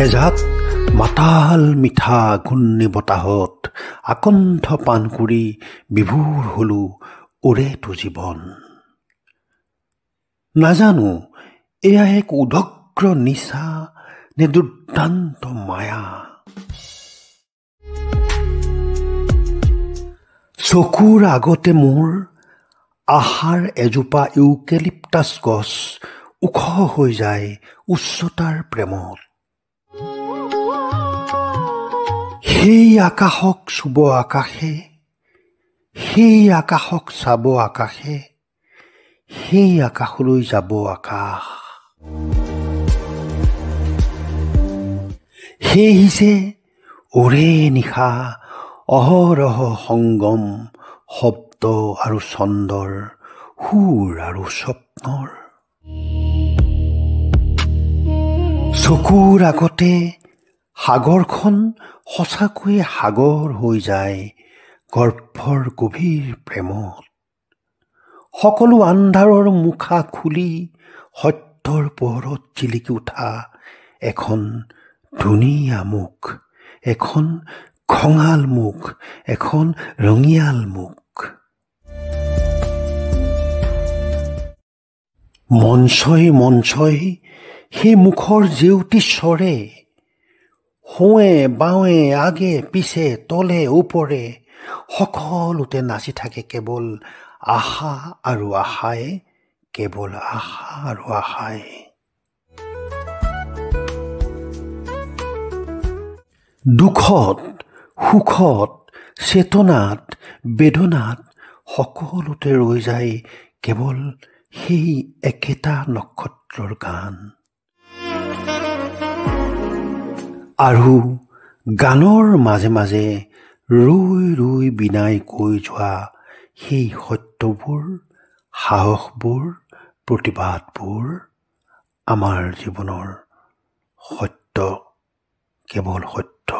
এজাক মাতাল মিঠা ঘূৰ্ণি বতাহত আকণ্ঠ পান কৰি বিভোৰ হলো ওৰেটো জীৱন। নাজানো এয়া এক উদগ্ৰ নিচা নে দুৰ্দান্ত মায়া। চকুৰ আগতে মোৰ আশাৰ এজোপা ইউকেলিপ্টাছ গছ ওখ হৈ যায় উচ্চতাৰ প্ৰেমত। সেই আকাশক চুব আকাশে, সেই আকাশক চাব আকাশে, সেই আকাশলৈ যাব আকাশ। সেই যে ওৰে নিশা অহৰহ সংগম শব্দ আৰু ছন্দৰ, সুৰ আৰু স্বপ্নৰ। চকুৰ আগতে সাগৰখন সঁচাকৈয়ে সাগৰ হৈ যায় গৰ্ভৰ গভীৰ প্ৰেমত। সকলো আন্ধাৰৰ মুখা খুলি সত্যৰ পোহৰত জিলিকি উঠা এখন ধুনীয়া মুখ, এখন খঙাল মুখ, এখন ৰঙিয়াল মুখ। মঞ্চই মঞ্চই সেই মুখৰ জেউতি চৰে, সোঁৱে বাওঁৱে আগে পিছে তলে ওপৰে সকলোতে নাচি থাকে কেৱল আশা আৰু আশাই, কেৱল আশা আৰু আশাই। দুখত সুখত চেতনাত বেদনাত সকলোতে ৰৈ যায় কেৱল সেই একেটা নক্ষত্ৰৰ গান। আৰু গানৰ মাজে মাজে ৰৈ ৰৈ বিনাই কৈ যোৱা সেই সত্যবোৰ, সাহসবোৰ, প্ৰতিবাদবোৰ আমাৰ জীৱনৰ সত্য, কেৱল সত্য।